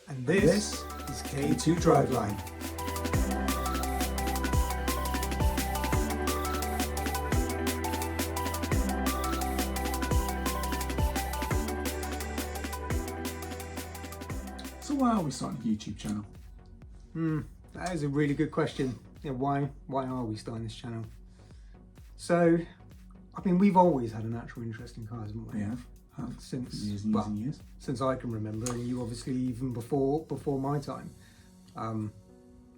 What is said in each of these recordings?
And this is K2 Driveline. So why are we starting a YouTube channel? That is a really good question. Yeah, why are we starting this channel? So, I mean, we've always had a natural interest in cars, haven't we? We have Since years and years and years. Since I can remember, and you obviously even before my time.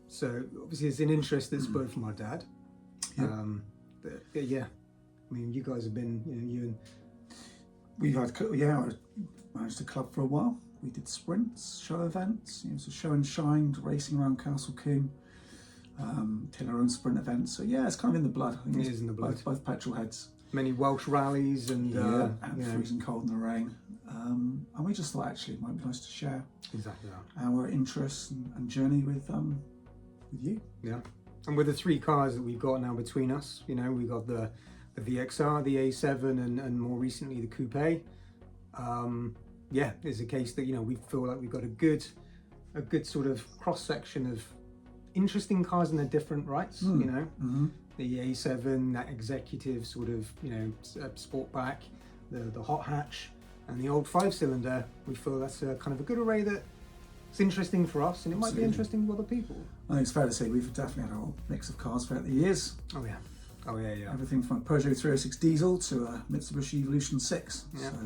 So obviously it's an interest that's both from our dad. Yeah. But yeah, I mean, you guys have been, you and We've had, I managed a club for a while. We did sprints, show events, so show and shine, racing around Castle Combe, did our own sprint events. So yeah, it's kind of in the blood. I think It is in the blood. Both petrol heads. many Welsh rallies and and freezing cold in the rain. And we just thought actually it might be nice to share exactly that. our interests and journey with you. Yeah, and with the three cars that we've got now between us, we've got the VXR, the A7, and more recently the Coupe. Yeah, it's a case that we feel like we've got a good sort of cross section of interesting cars in their different rights. The A7, that executive sort of sportback, the hot hatch, and the old 5-cylinder. We feel that's a kind of a good array that it's interesting for us, and it might be interesting to other people. I think it's fair to say we've definitely had a whole mix of cars throughout the years. Oh yeah. Everything from a Peugeot 306 diesel to a Mitsubishi Evolution 6. Yeah. So,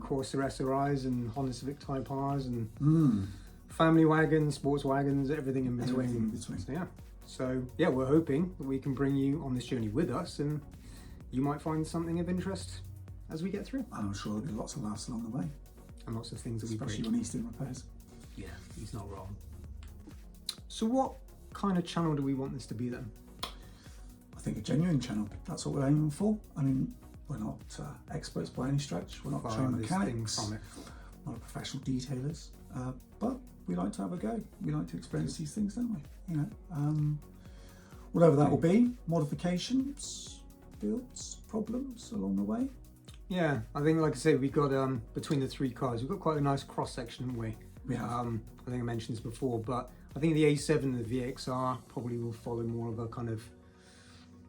Corsa SRIs and Honda Civic Type Rs and family wagons, sports wagons, everything in between. Everything in between. So yeah, we're hoping that we can bring you on this journey with us, and you might find something of interest as we get through. And I'm sure there'll be lots of laughs along the way. And lots of things that we especially break. when he's doing repairs. Yeah, he's not wrong. So what kind of channel do we want this to be then? I think a genuine channel. That's what we're aiming for. I mean, we're not experts by any stretch. We're not trained mechanics. Not professional detailers. But we like to have a go. We like to experience these things, don't we? Whatever that will be, modifications, builds, problems along the way. Yeah, I think, like I say, we've got between the three cars, we've got quite a nice cross section, haven't we? We have. I think I mentioned this before, but I think the A7 and the VXR probably will follow more of a kind of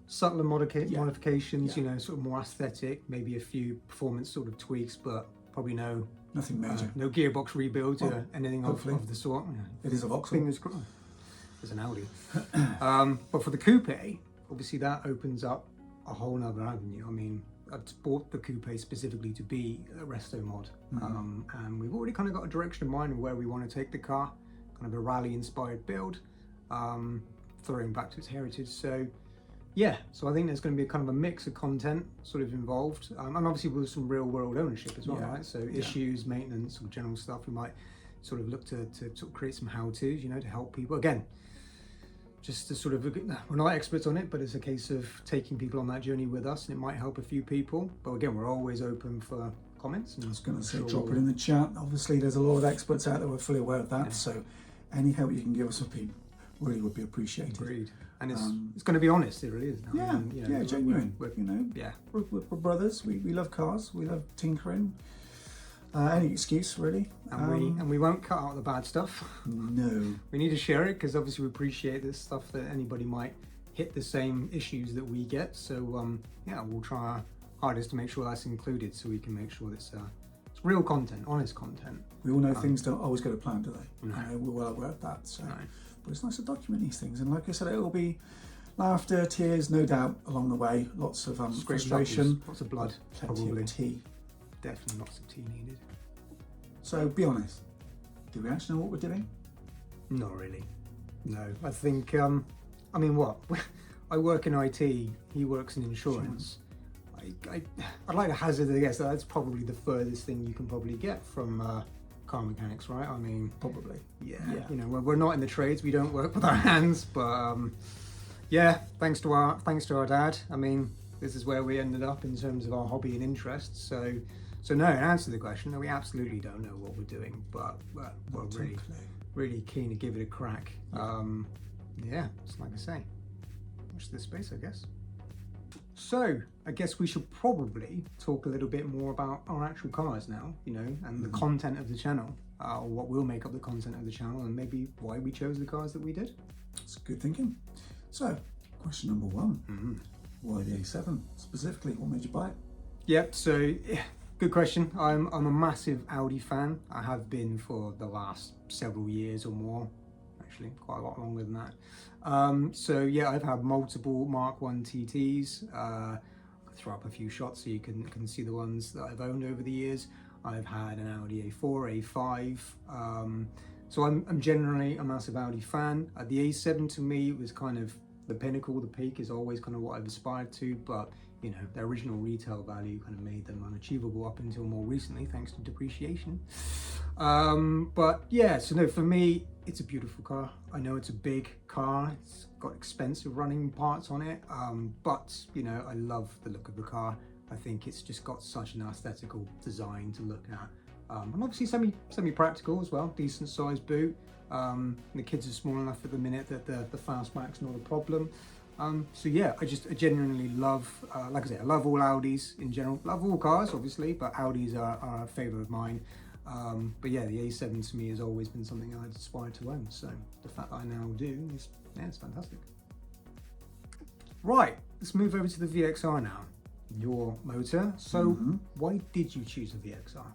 subtler modifications, sort of more aesthetic, maybe a few performance sort of tweaks, but probably nothing major. No gearbox rebuilds or anything of the sort. It is a Vauxhall. Fingers crossed. There's an Audi. But for the Coupe, obviously that opens up a whole nother avenue. I mean, I bought the Coupe specifically to be a resto mod. And we've already kind of got a direction in mind of where we want to take the car, kind of a rally inspired build, throwing back to its heritage. So yeah, so I think there's going to be kind of a mix of content sort of involved, and obviously with some real world ownership as well, right? So issues, maintenance, or general stuff. We might sort of look to sort of create some how-tos, to help people. Again, just to sort of, we're not experts on it, but it's a case of taking people on that journey with us, and it might help a few people. But again, we're always open for comments. And I was going to say, drop it in the chat. Obviously, there's a lot of experts out there. We're fully aware of that. Yeah. So any help you can give us would would be appreciated. Agreed. And it's going to be honest. It really is. Now. Yeah, genuine. We're brothers. We love cars. We love tinkering. Any excuse really. And we won't cut out the bad stuff. No. We need to share it because obviously we appreciate this stuff that anybody might hit the same issues that we get. So we'll try our hardest to make sure that's included, so we can make sure it's real content, honest content. We all know things don't always go to plan, do they? No. We're well aware of that. So. No. But it's nice to document these things, and like I said, it will be laughter, tears, no doubt along the way. Lots of frustration, lots of blood, plenty probably. of tea. Definitely lots of tea needed. So be honest, do we actually know what we're doing? Not really. No, I think. I mean, what? I work in IT. He works in insurance. I'd like to hazard a guess that that's probably the furthest thing you can probably get from car mechanics, right? I mean, probably. Yeah. We're not in the trades. We don't work with our hands, but yeah. Thanks to our dad. I mean, this is where we ended up in terms of our hobby and interests. So no. In answer to the question, no, we absolutely don't know what we're doing, but we're really keen to give it a crack. Yeah. Just like I say, watch this space, I guess. So I guess we should probably talk a little bit more about our actual cars now, and the content of the channel. or what will make up the content of the channel, and maybe why we chose the cars that we did. It's good thinking. So, question number one. Why the A7 specifically? What made you buy it? Yep, so yeah, good question. I'm a massive Audi fan. I have been for the last several years or more, actually quite a lot longer than that. So yeah, I've had multiple Mark 1 TTs. I'll throw up a few shots so you can see the ones that I've owned over the years. I've had an Audi A4, A5. So I'm generally a massive Audi fan. The A7 to me was kind of the pinnacle, the peak is always kind of what I've aspired to, but you know, their original retail value kind of made them unachievable up until more recently, thanks to depreciation. But yeah, so no, for me, it's a beautiful car. I know it's a big car, it's got expensive running parts on it, but you know, I love the look of the car. I think it's just got such an aesthetical design to look at. And obviously semi-practical as well, decent sized boot. The kids are small enough at the minute that the fastback's not a problem. So yeah, I genuinely love, like I say, I love all Audis in general. Love all cars, obviously, but Audis are a favourite of mine. But yeah, the A7 to me has always been something I'd aspired to own. So the fact that I now do is, yeah, it's fantastic. Right, let's move over to the VXR now. Your motor. So why did you choose the VXR?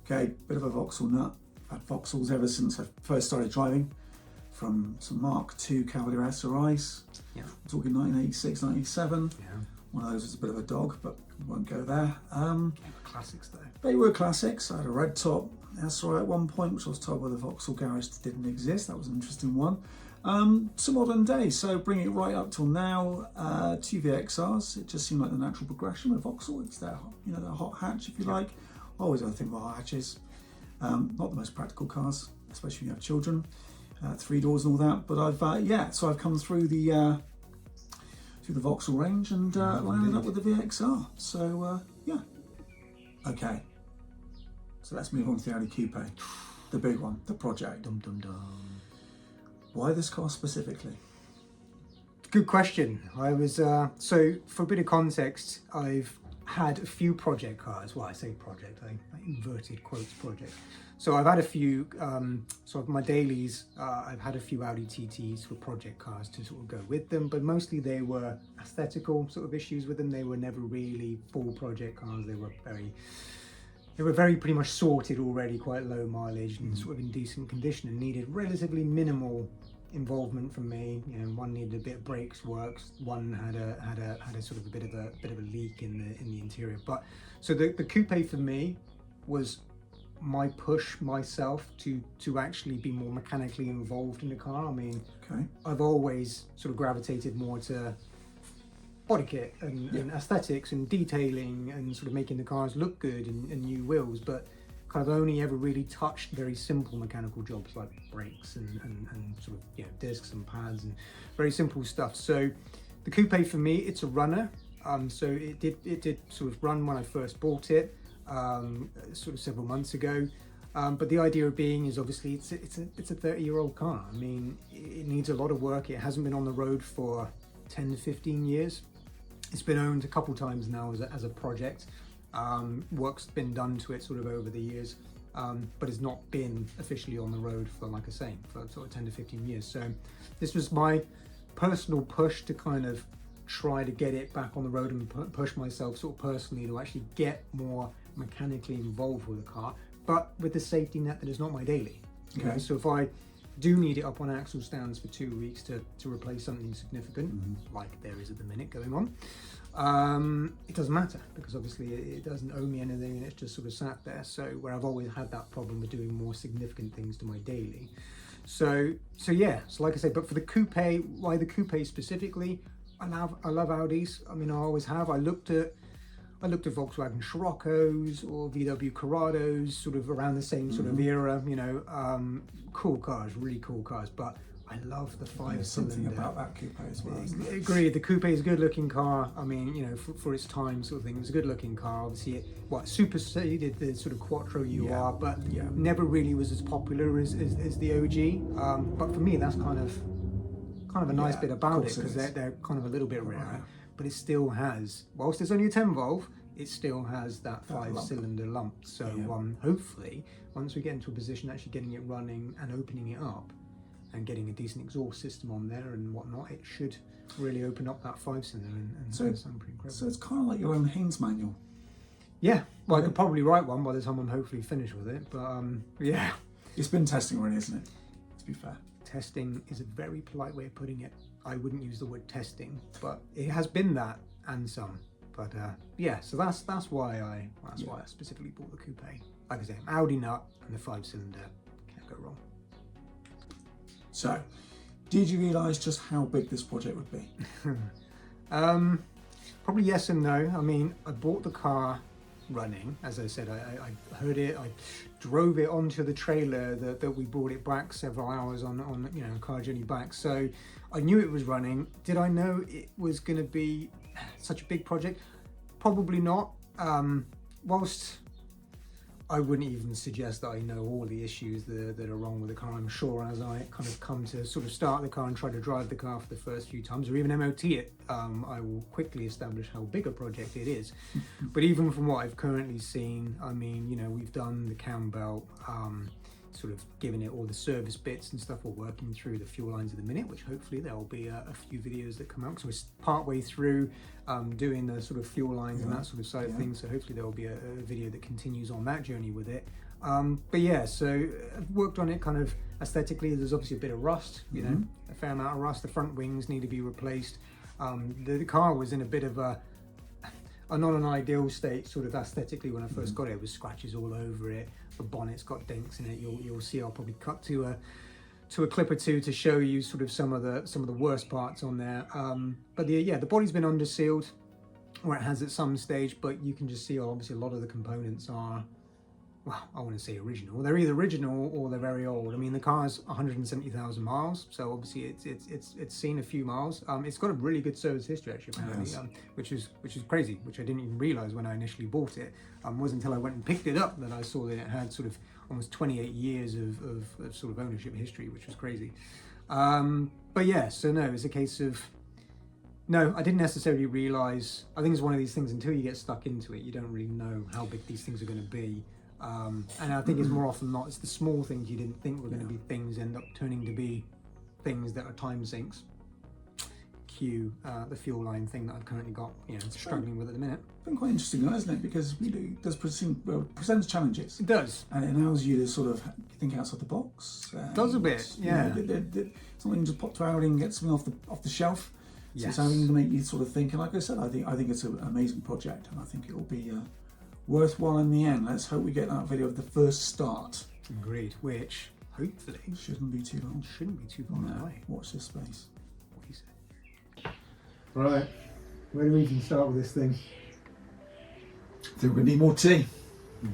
Okay, bit of a Vauxhall nut. I've had Vauxhalls ever since I first started driving. From some Mark II Cavalier SRIs. Yeah. We're talking 1986, 1987. Yeah. One of those was a bit of a dog, but we won't go there. Classics though. They were classics. I had a red top SRI at one point, which I was told by the Vauxhall garage didn't exist. That was an interesting one. To modern day, so bringing it right up till now, two VXRs. It just seemed like the natural progression with Vauxhall. It's their, you know, their hot hatch, if you like. Always got to think about hot hatches. Not the most practical cars, especially when you have children. 3 doors and all that, but so I've come through the Vauxhall range and landed up with the VXR. So yeah, okay. So let's move on to the Audi Coupe, the big one, the project. Dum dum dum. Why this car specifically? Good question. I was so for a bit of context, I've had a few project cars. Well, I say project, I inverted quotes project. So I've had a few, so of my dailies, I've had a few Audi TTs for project cars to sort of go with them, but mostly they were aesthetical sort of issues with them. They were never really full project cars. They were very pretty much sorted already, quite low mileage and sort of in decent condition, and needed relatively minimal involvement from me. You know, one needed a bit of brakes works, one had a sort of a bit of a leak in the interior. But so the coupe for me was my push myself to actually be more mechanically involved in the car. I mean, I've always sort of gravitated more to body kit and aesthetics and detailing and sort of making the cars look good and new wheels, but kind of only ever really touched very simple mechanical jobs like brakes and sort of, you know, discs and pads and very simple stuff. So the coupe for me, it's a runner. So it did sort of run when I first bought it. Sort of several months ago, but the idea of being is obviously it's a 30-year-old car. I mean, it needs a lot of work. It hasn't been on the road for 10 to 15 years. It's been owned a couple times now as a project. Work's been done to it sort of over the years, but it's not been officially on the road for, like I say, for sort of 10 to 15 years. So this was my personal push to kind of try to get it back on the road and push myself sort of personally to actually get more mechanically involved with the car, but with the safety net that is not my daily. Okay, so if I do need it up on axle stands for 2 weeks to replace something significant, like there is at the minute going on, it doesn't matter, because obviously it doesn't owe me anything and it's just sort of sat there. So where I've always had that problem with doing more significant things to my daily. So yeah, so like I say, but for the coupe, why the coupe specifically? I love Audis. I mean, I always have. I looked at Volkswagen Scirocco's or VW Corrados, sort of around the same sort of era. You know, cool cars, really cool cars. But I love the 5-cylinder. There's something about that coupe as well. Agreed. The coupe is a good-looking car. I mean, you know, for its time, sort of thing, it was a good-looking car. Obviously, it superseded the sort of Quattro UR, but never really was as popular as the OG. But for me, that's kind of a nice bit about it, because they're kind of a little bit rarer, but it still has, whilst it's only a 10 valve, it still has that 5-cylinder lump. So hopefully, once we get into a position actually getting it running and opening it up and getting a decent exhaust system on there and whatnot, it should really open up that 5-cylinder and sound pretty incredible. So it's kind of like your own Haynes manual. Yeah, well, I could probably write one by the time I'm hopefully finished with it, but yeah. It's been testing already, isn't it? To be fair. Testing is a very polite way of putting it. I wouldn't use the word testing, but it has been that and some. But yeah, so that's why I specifically bought the coupe. Like I say, Audi nut and the 5-cylinder, can't go wrong. So, did you realise just how big this project would be? Probably yes and no. I mean, I bought the car running. As I said, I heard it. I drove it onto the trailer that we brought it back several hours on a car journey back. So I knew it was running. Did I know it was going to be such a big project? Probably not. Whilst I wouldn't even suggest that I know all the issues that are wrong with the car. I'm sure as I kind of come to sort of start the car and try to drive the car for the first few times, or even MOT it, I will quickly establish how big a project it is. But even from what I've currently seen, I mean, we've done the cam belt, sort of giving it all the service bits and stuff. We're working through the fuel lines at the minute, which hopefully there will be a few videos that come out. So we're partway through doing the sort of fuel lines and that sort of side of things. So hopefully there will be a video that continues on that journey with it. But yeah, so I've worked on it kind of aesthetically. There's obviously a bit of rust, a fair amount of rust. The front wings need to be replaced. The car was in a bit of a not an ideal state sort of aesthetically when I first got it. It was scratches all over it. The bonnet's got dents in it. You'll see. I'll probably cut to a clip or two to show you sort of some of the worst parts on there. But the body's been under sealed, or it has at some stage. But you can just see obviously a lot of the components are, well, I want to say original. They're either original or they're very old. I mean, the car's 170,000 miles, so obviously it's seen a few miles. It's got a really good service history actually, apparently, which is crazy, which I didn't even realise when I initially bought it. It wasn't until I went and picked it up that I saw that it had sort of almost 28 years of sort of ownership history, which was crazy. But yeah, so no, it's a case of, no, I didn't necessarily realise. I think it's one of these things, until you get stuck into it, you don't really know how big these things are going to be. And I think it's more often than not, it's the small things you didn't think were going to be things end up turning to be things that are time sinks. Cue the fuel line thing that I've currently got, struggling with at the minute. It's been quite interesting, though, hasn't it? Because it does presents challenges. It does. And it allows you to sort of think outside the box. It does a bit, yeah. Something just pop to Audi and get something off the shelf. So Yes. it's something to make you sort of think. And like I said, I think it's an amazing project, and I think it will be worthwhile in the end. Let's hope we get that video of the first start. Agreed. Which hopefully Shouldn't be too long. shouldn't be too far away. Watch this space. What do you say? Right. Where do we even start with this thing? I think we need more tea. Yeah.